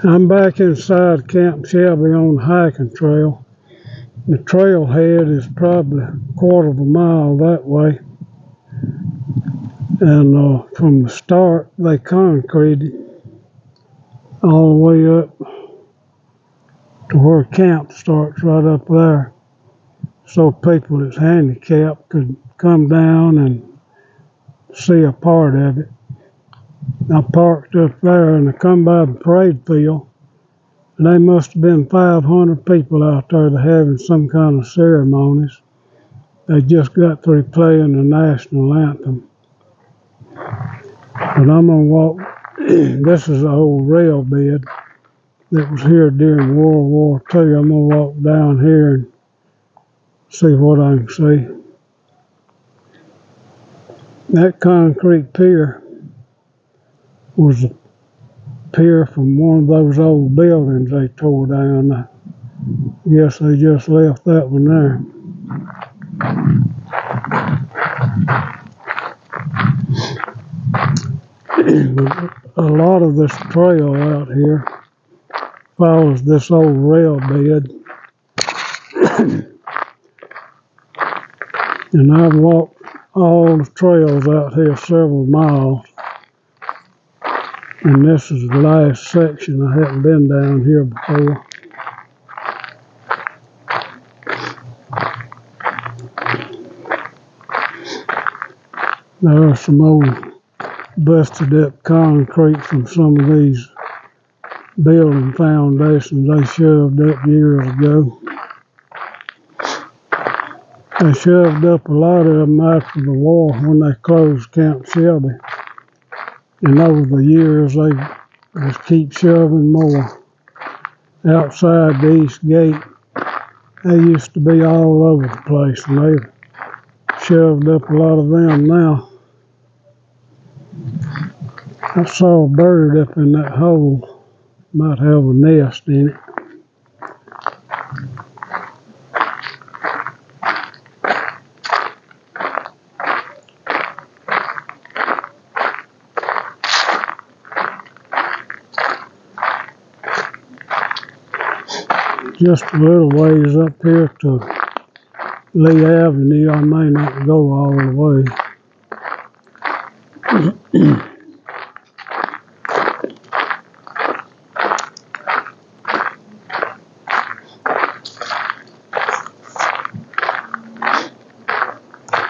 I'm back inside Camp Shelby on the hiking trail. The trailhead is probably a quarter of a mile that way. And from the start, they concreted all the way up to where camp starts right up there. So people that's handicapped could come down and see a part of it. I parked up there and I come by the parade field. And there must have been 500 people out there that having some kind of ceremonies. They just got through playing the national anthem. But I'm gonna walk. This is an old rail bed that was here during World War II. I'm gonna walk down here and see what I can see. That concrete pier was a pier from one of those old buildings they tore down. I guess they just left that one there. A lot of this trail out here follows this old rail bed. And I've walked all the trails out here several miles. And this is the last section. I hadn't been down here before. There's some old busted up concrete from some of these building foundations they shoved up years ago. They shoved up a lot of them after the war when they closed Camp Shelby. And over the years, they just keep shoving more. Outside the east gate, they used to be all over the place, and they've shoved up a lot of them now. I saw a bird up in that hole. Might have a nest in it. Just a little ways up here to Lee Avenue. I may not go all the way.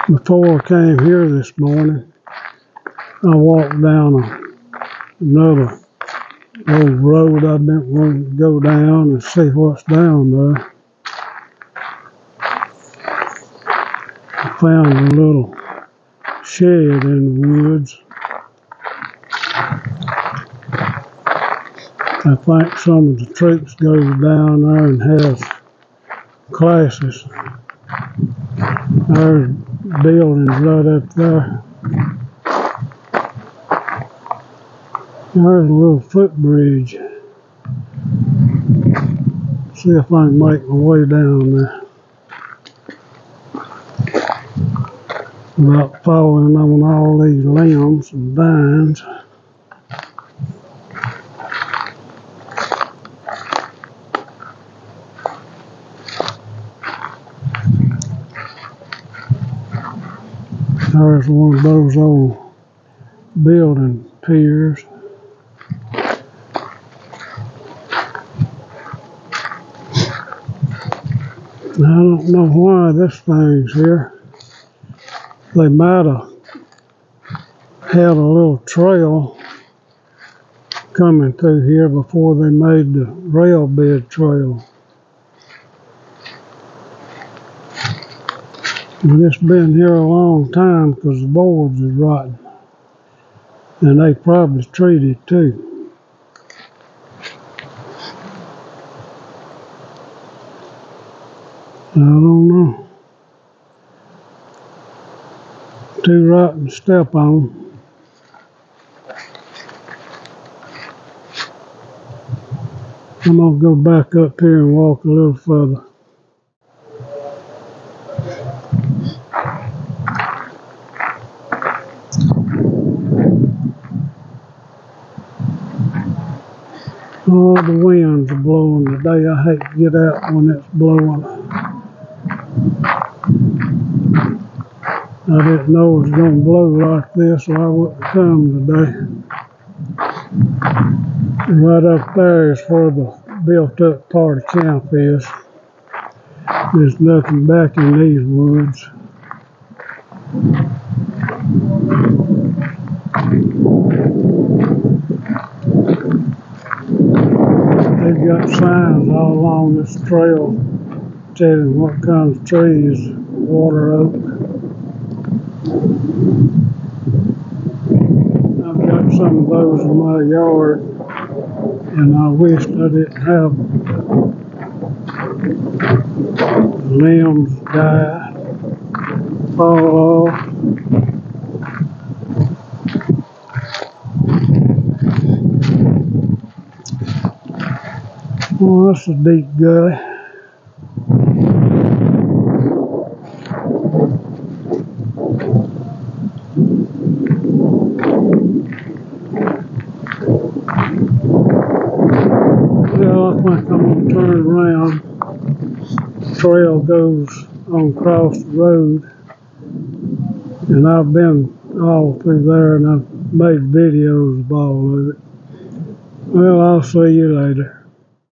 Before I came here this morning, I walked down another old road I've been wanting to go down and see what's down there. I found a little shed in the woods. I think some of the troops goes down there and has classes. There's buildings right up there. There's a little footbridge. See if I can make my way down there without falling on all these limbs and vines. There's one of those old building piers. I don't know why this thing's here. They might have had a little trail coming through here before they made the rail bed trail. And it's been here a long time because the boards is rotten. And they probably treated too. I don't know. Too rotten to step on. I'm gonna go back up here and walk a little further. Oh, the winds are blowing today. I hate to get out when it's blowing. I didn't know it was going to blow like this, so I wouldn't come today. And right up there is where the built up part of camp is. There's nothing back in these woods. They've got signs all along this trail telling what kind of trees, water oak. I've got some of those in my yard, and I wished I didn't have them. The limbs die, fall off. Oh, that's a deep gully. Well, I think I'm going to turn around. The trail goes on across the road, and I've been all through there, and I've made videos of all of it. Well, I'll see you later.